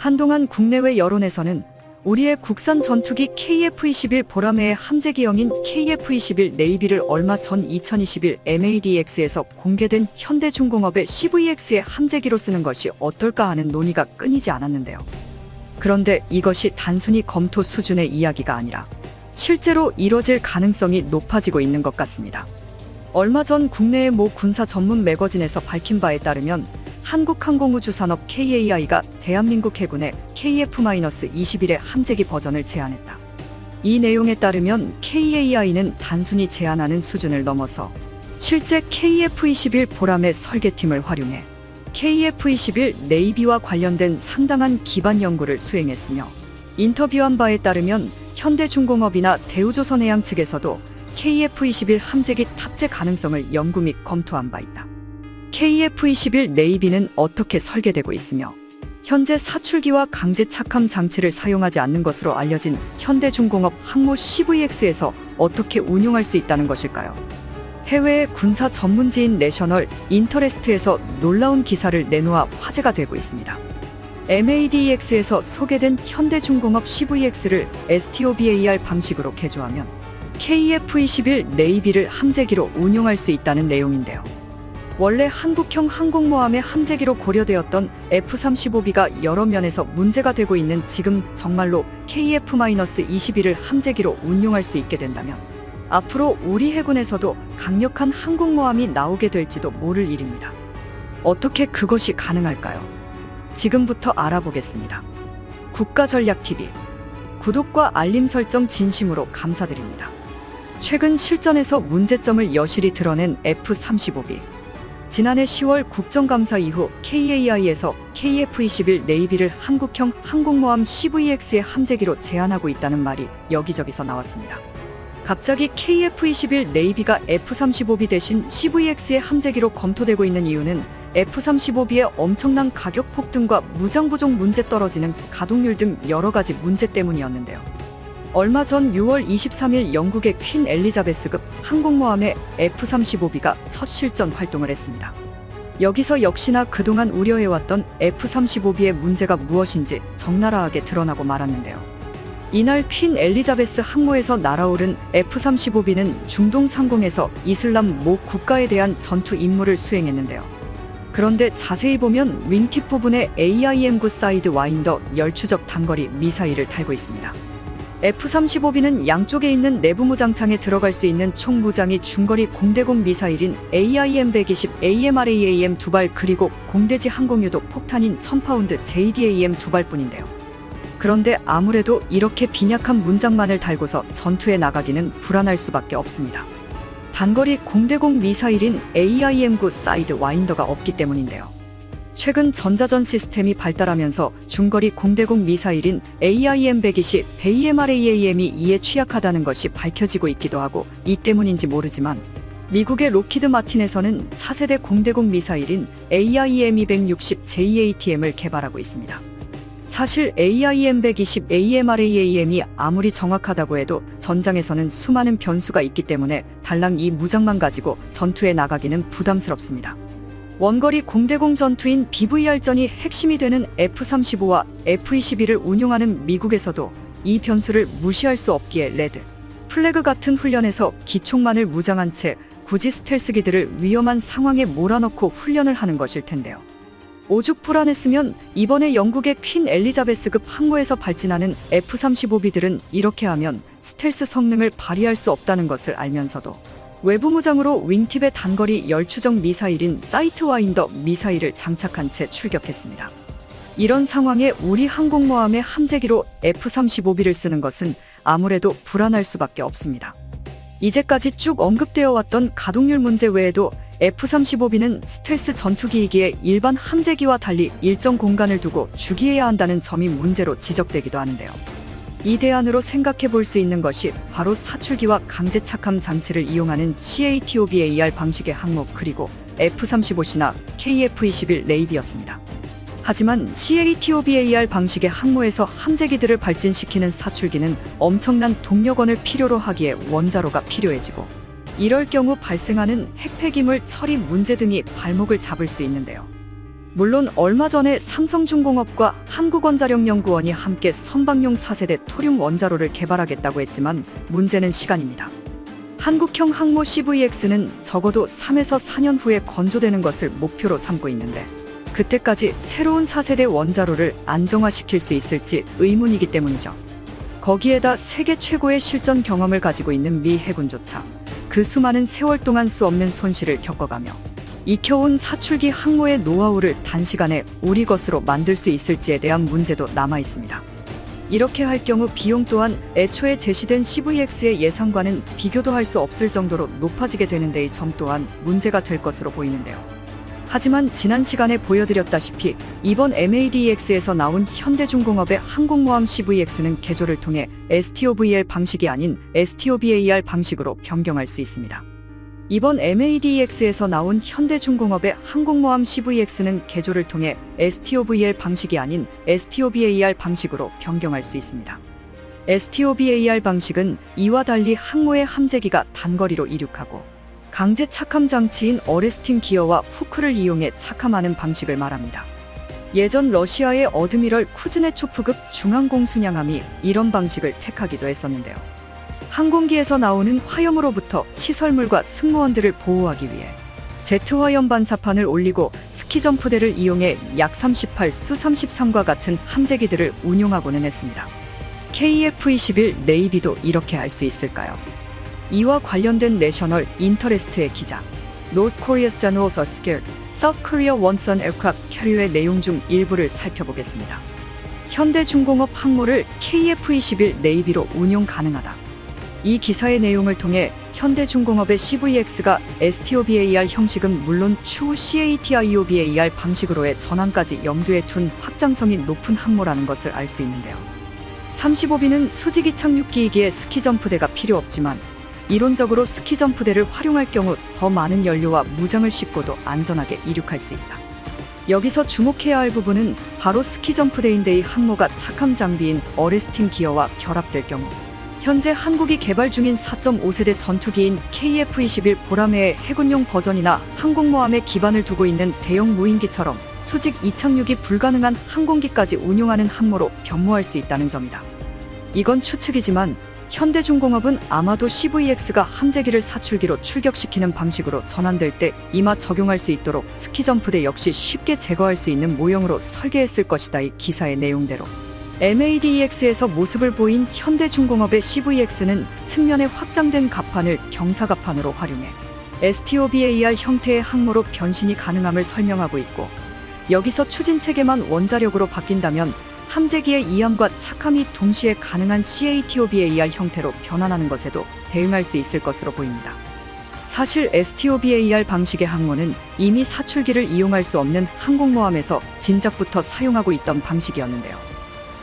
한동안 국내외 여론에서는 우리의 국산 전투기 KF-21 보라매의 함재기형인 KF-21 네이비를 얼마 전 2021 MADX에서 공개된 현대중공업의 CVX의 함재기로 쓰는 것이 어떨까 하는 논의가 끊이지 않았는데요. 그런데 이것이 단순히 검토 수준의 이야기가 아니라 실제로 이뤄질 가능성이 높아지고 있는 것 같습니다. 얼마 전 국내의 모 군사 전문 매거진에서 밝힌 바에 따르면 한국항공우주산업 KAI가 대한민국 해군에 KF-21의 함재기 버전을 제안했다. 이 내용에 따르면 KAI는 단순히 제안하는 수준을 넘어서 실제 KF-21 보라매 설계팀을 활용해 KF-21 네이비와 관련된 상당한 기반 연구를 수행했으며, 인터뷰한 바에 따르면 현대중공업이나 대우조선해양 측에서도 KF-21 함재기 탑재 가능성을 연구 및 검토한 바 있다. KF-21 네이비는 어떻게 설계되고 있으며 현재 사출기와 강제 착함 장치를 사용하지 않는 것으로 알려진 현대중공업 항모 CVX에서 어떻게 운용할 수 있다는 것일까요? 해외의 군사 전문지인 내셔널 인터레스트에서 놀라운 기사를 내놓아 화제가 되고 있습니다. MADX에서 소개된 현대중공업 CVX를 STOBAR 방식으로 개조하면 KF-21 네이비를 함재기로 운용할 수 있다는 내용인데요. 원래 한국형 항공모함의 함재기로 고려되었던 F-35B가 여러 면에서 문제가 되고 있는 지금 정말로 KF-21을 함재기로 운용할 수 있게 된다면 앞으로 우리 해군에서도 강력한 항공모함이 나오게 될지도 모를 일입니다. 어떻게 그것이 가능할까요? 지금부터 알아보겠습니다. 국가전략TV 구독과 알림 설정 진심으로 감사드립니다. 최근 실전에서 문제점을 여실히 드러낸 F-35B. 지난해 10월 국정감사 이후 KAI에서 KF-21 네이비를 한국형 항공모함 CVX의 함재기로 제안하고 있다는 말이 여기저기서 나왔습니다. 갑자기 KF-21 네이비가 F-35B 대신 CVX의 함재기로 검토되고 있는 이유는 F-35B의 엄청난 가격 폭등과 무장 부족 문제, 떨어지는 가동률 등 여러 가지 문제 때문이었는데요. 얼마 전 6월 23일 영국의 퀸 엘리자베스급 항공모함의 F-35B가 첫 실전 활동을 했습니다. 여기서 역시나 그동안 우려해왔던 F-35B의 문제가 무엇인지 적나라하게 드러나고 말았는데요. 이날 퀸 엘리자베스 항모에서 날아오른 F-35B는 중동 상공에서 이슬람 모 국가에 대한 전투 임무를 수행했는데요. 그런데 자세히 보면 윙팁 부분에 AIM-9 사이드 와인더 열추적 단거리 미사일을 달고 있습니다. F-35B는 양쪽에 있는 내부 무장창에 들어갈 수 있는 총 무장이 중거리 공대공 미사일인 AIM-120 AMRAAM 2발, 그리고 공대지 항공유도 폭탄인 1000파운드 JDAM 2발뿐인데요. 그런데 아무래도 이렇게 빈약한 문장만을 달고서 전투에 나가기는 불안할 수밖에 없습니다. 단거리 공대공 미사일인 AIM-9 사이드 와인더가 없기 때문인데요. 최근 전자전 시스템이 발달하면서 중거리 공대공 미사일인 AIM-120 AMRAAM이 이에 취약하다는 것이 밝혀지고 있기도 하고, 이 때문인지 모르지만 미국의 로키드 마틴에서는 차세대 공대공 미사일인 AIM-260 JATM을 개발하고 있습니다. 사실 AIM-120 AMRAAM이 아무리 정확하다고 해도 전장에서는 수많은 변수가 있기 때문에 달랑 이 무장만 가지고 전투에 나가기는 부담스럽습니다. 원거리 공대공 전투인 BVR전이 핵심이 되는 F-35와 F-22를 운용하는 미국에서도 이 변수를 무시할 수 없기에 레드 플래그 같은 훈련에서 기총만을 무장한 채 굳이 스텔스기들을 위험한 상황에 몰아넣고 훈련을 하는 것일 텐데요. 오죽 불안했으면 이번에 영국의 퀸 엘리자베스급 항모에서 발진하는 F-35B들은 이렇게 하면 스텔스 성능을 발휘할 수 없다는 것을 알면서도 외부 무장으로 윙팁의 단거리 열추적 미사일인 사이트 와인더 미사일을 장착한 채 출격했습니다. 이런 상황에 우리 항공모함의 함재기로 F-35B를 쓰는 것은 아무래도 불안할 수밖에 없습니다. 이제까지 쭉 언급되어 왔던 가동률 문제 외에도 F-35B는 스텔스 전투기이기에 일반 함재기와 달리 일정 공간을 두고 주기해야 한다는 점이 문제로 지적되기도 하는데요. 이 대안으로 생각해 볼 수 있는 것이 바로 사출기와 강제 착함 장치를 이용하는 CATOBAR 방식의 항모, 그리고 F-35C나 KF-21 네이비였습니다. 하지만 CATOBAR 방식의 항모에서 함재기들을 발진시키는 사출기는 엄청난 동력원을 필요로 하기에 원자로가 필요해지고, 이럴 경우 발생하는 핵폐기물 처리 문제 등이 발목을 잡을 수 있는데요. 물론 얼마 전에 삼성중공업과 한국원자력연구원이 함께 선박용 4세대 토륨 원자로를 개발하겠다고 했지만 문제는 시간입니다. 한국형 항모 CVX는 적어도 3에서 4년 후에 건조되는 것을 목표로 삼고 있는데 그때까지 새로운 4세대 원자로를 안정화시킬 수 있을지 의문이기 때문이죠. 거기에다 세계 최고의 실전 경험을 가지고 있는 미 해군조차 그 수많은 세월 동안 수 없는 손실을 겪어가며 익혀온 사출기 항모의 노하우를 단시간에 우리 것으로 만들 수 있을지에 대한 문제도 남아 있습니다. 이렇게 할 경우 비용 또한 애초에 제시된 CVX의 예상과는 비교도 할 수 없을 정도로 높아지게 되는 데의 점 또한 문제가 될 것으로 보이는데요. 하지만 지난 시간에 보여드렸다시피 이번 MADEX에서 나온 현대중공업의 항공모함 CVX는 개조를 통해 STOVL 방식이 아닌 STOVAR 방식으로 변경할 수 있습니다. 이번 MADEX에서 나온 현대중공업의 항공모함 CVX는 개조를 통해 STOVL 방식이 아닌 STOVAR 방식으로 변경할 수 있습니다. STOVAR 방식은 이와 달리 항모의 함재기가 단거리로 이륙하고 강제 착함 장치인 어레스팅 기어와 후크를 이용해 착함하는 방식을 말합니다. 예전 러시아의 어드미럴 쿠즈네초프급 중항공순양함이 이런 방식을 택하기도 했었는데요. 항공기에서 나오는 화염으로부터 시설물과 승무원들을 보호하기 위해 제트 화염 반사판을 올리고 스키점프대를 이용해 약 38, 수-33과 같은 함재기들을 운용하고는 했습니다. KF-21 네이비도 이렇게 할 수 있을까요? 이와 관련된 내셔널 인터레스트의 기자 North Korea's Generals are scared. South Korea wants an aircraft carrier의 내용 중 일부를 살펴보겠습니다. 현대중공업 항모를 KF-21 네이비로 운용 가능하다. 이 기사의 내용을 통해 현대중공업의 CVX가 STOVAR 형식은 물론 추후 CATIOVAR 방식으로의 전환까지 염두에 둔 확장성이 높은 항모라는 것을 알 수 있는데요. 35B는 수직이 착륙기이기에 스키점프대가 필요 없지만 이론적으로 스키점프대를 활용할 경우 더 많은 연료와 무장을 싣고도 안전하게 이륙할 수 있다. 여기서 주목해야 할 부분은 바로 스키점프대인데 이 항모가 착함 장비인 어레스팅 기어와 결합될 경우 현재 한국이 개발 중인 4.5세대 전투기인 KF-21 보라매의 해군용 버전이나 항공모함에 기반을 두고 있는 대형 무인기처럼 수직 이착륙이 불가능한 항공기까지 운용하는 항모로 변모할 수 있다는 점이다. 이건 추측이지만 현대중공업은 아마도 CVX가 함재기를 사출기로 출격시키는 방식으로 전환될 때 이마 적용할 수 있도록 스키점프대 역시 쉽게 제거할 수 있는 모형으로 설계했을 것이다. 이 기사의 내용대로 MADEX에서 모습을 보인 현대중공업의 CVX는 측면에 확장된 갑판을 경사갑판으로 활용해 STOVAR 형태의 항모로 변신이 가능함을 설명하고 있고 여기서 추진체계만 원자력으로 바뀐다면 함재기의 이함과 착함이 동시에 가능한 CATOVAR 형태로 변환하는 것에도 대응할 수 있을 것으로 보입니다. 사실 STOVAR 방식의 항모는 이미 사출기를 이용할 수 없는 항공모함에서 진작부터 사용하고 있던 방식이었는데요.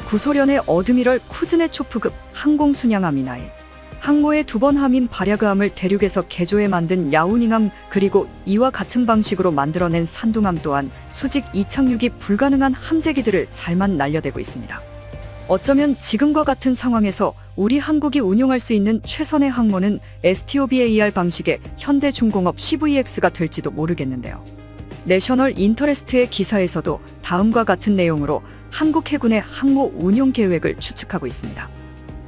구소련의 어드미럴 쿠즈네초프급 항공순양함이나의 항모의 두 번 함인 바랴그함을 대륙에서 개조해 만든 야우닝함 그리고 이와 같은 방식으로 만들어낸 산둥함 또한 수직 이착륙이 불가능한 함재기들을 잘만 날려대고 있습니다. 어쩌면 지금과 같은 상황에서 우리 한국이 운용할 수 있는 최선의 항모는 STOVAR 방식의 현대중공업 CVX가 될지도 모르겠는데요. 내셔널 인터레스트의 기사에서도 다음과 같은 내용으로 한국 해군의 항모 운용 계획을 추측하고 있습니다.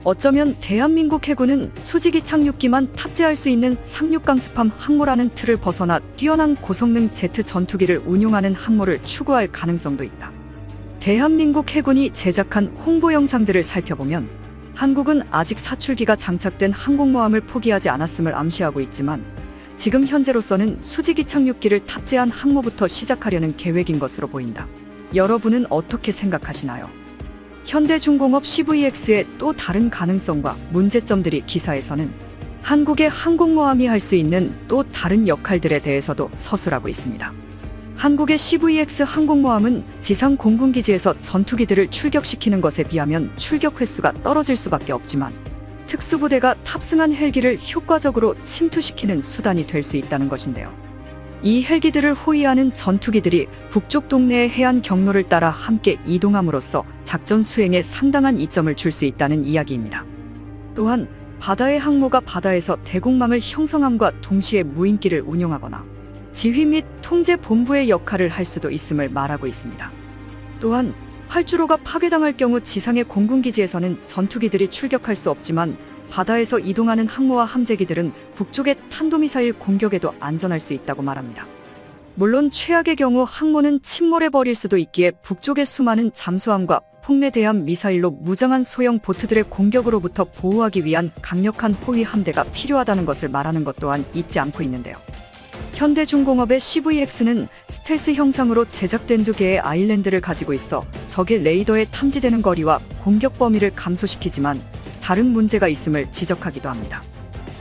어쩌면 대한민국 해군은 수직이 착륙기만 탑재할 수 있는 상륙강습함 항모라는 틀을 벗어나 뛰어난 고성능 제트 전투기를 운용하는 항모를 추구할 가능성도 있다. 대한민국 해군이 제작한 홍보 영상들을 살펴보면 한국은 아직 사출기가 장착된 항공모함을 포기하지 않았음을 암시하고 있지만 지금 현재로서는 수직이 착륙기를 탑재한 항모부터 시작하려는 계획인 것으로 보인다. 여러분은 어떻게 생각하시나요? 현대중공업 CVX의 또 다른 가능성과 문제점들이 기사에서는 한국의 항공모함이 할 수 있는 또 다른 역할들에 대해서도 서술하고 있습니다. 한국의 CVX 항공모함은 지상 공군기지에서 전투기들을 출격시키는 것에 비하면 출격 횟수가 떨어질 수밖에 없지만 특수부대가 탑승한 헬기를 효과적으로 침투시키는 수단이 될 수 있다는 것인데요. 이 헬기들을 호위하는 전투기들이 북쪽 동네의 해안 경로를 따라 함께 이동함으로써 작전 수행에 상당한 이점을 줄 수 있다는 이야기입니다. 또한 바다의 항모가 바다에서 대공망을 형성함과 동시에 무인기를 운용하거나 지휘 및 통제 본부의 역할을 할 수도 있음을 말하고 있습니다. 또한 활주로가 파괴당할 경우 지상의 공군기지에서는 전투기들이 출격할 수 없지만 바다에서 이동하는 항모와 함재기들은 북쪽의 탄도미사일 공격에도 안전할 수 있다고 말합니다. 물론 최악의 경우 항모는 침몰해버릴 수도 있기에 북쪽의 수많은 잠수함과 폭내 대함 미사일로 무장한 소형 보트들의 공격으로부터 보호하기 위한 강력한 호위 함대가 필요하다는 것을 말하는 것 또한 잊지 않고 있는데요. 현대중공업의 CVX는 스텔스 형상으로 제작된 2개의 아일랜드를 가지고 있어 적의 레이더에 탐지되는 거리와 공격 범위를 감소시키지만 다른 문제가 있음을 지적하기도 합니다.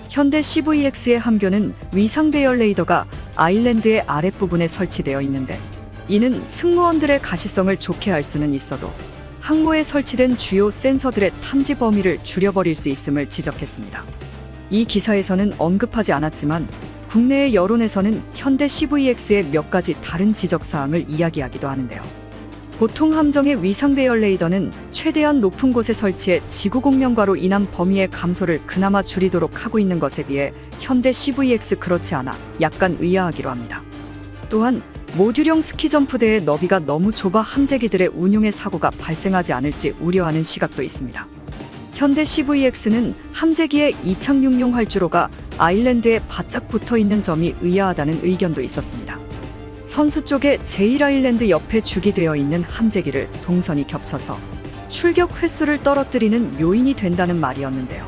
현대 CVX의 함교는 위상 배열 레이더가 아일랜드의 아랫부분에 설치되어 있는데 이는 승무원들의 가시성을 좋게 할 수는 있어도 항모에 설치된 주요 센서들의 탐지 범위를 줄여버릴 수 있음을 지적했습니다. 이 기사에서는 언급하지 않았지만 국내의 여론에서는 현대 CVX의 몇 가지 다른 지적사항을 이야기하기도 하는데요. 보통 함정의 위상 배열 레이더는 최대한 높은 곳에 설치해 지구 공명과로 인한 범위의 감소를 그나마 줄이도록 하고 있는 것에 비해 현대 CVX 그렇지 않아 약간 의아하기로 합니다. 또한 모듈형 스키점프대의 너비가 너무 좁아 함재기들의 운용에 사고가 발생하지 않을지 우려하는 시각도 있습니다. 현대 CVX는 함재기의 이착륙용 활주로가 아일랜드에 바짝 붙어 있는 점이 의아하다는 의견도 있었습니다. 선수 쪽에 제1아일랜드 옆에 주기되어 있는 함재기를 동선이 겹쳐서 출격 횟수를 떨어뜨리는 요인이 된다는 말이었는데요.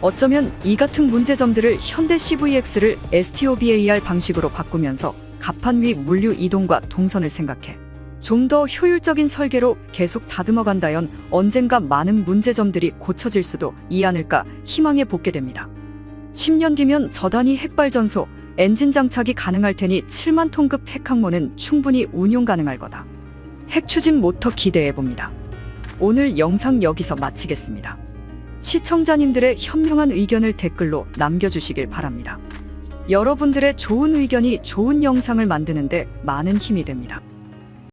어쩌면 이 같은 문제점들을 현대 CVX를 STOBAR 방식으로 바꾸면서 갑판 위 물류 이동과 동선을 생각해 좀 더 효율적인 설계로 계속 다듬어간다면 언젠가 많은 문제점들이 고쳐질 수도 있지 않을까 희망해 보게 됩니다. 10년 뒤면 저단위 핵발전소, 엔진 장착이 가능할 테니 7만 톤급 핵항모는 충분히 운용 가능할 거다. 핵 추진 모터 기대해 봅니다. 오늘 영상 여기서 마치겠습니다. 시청자님들의 현명한 의견을 댓글로 남겨주시길 바랍니다. 여러분들의 좋은 의견이 좋은 영상을 만드는데 많은 힘이 됩니다.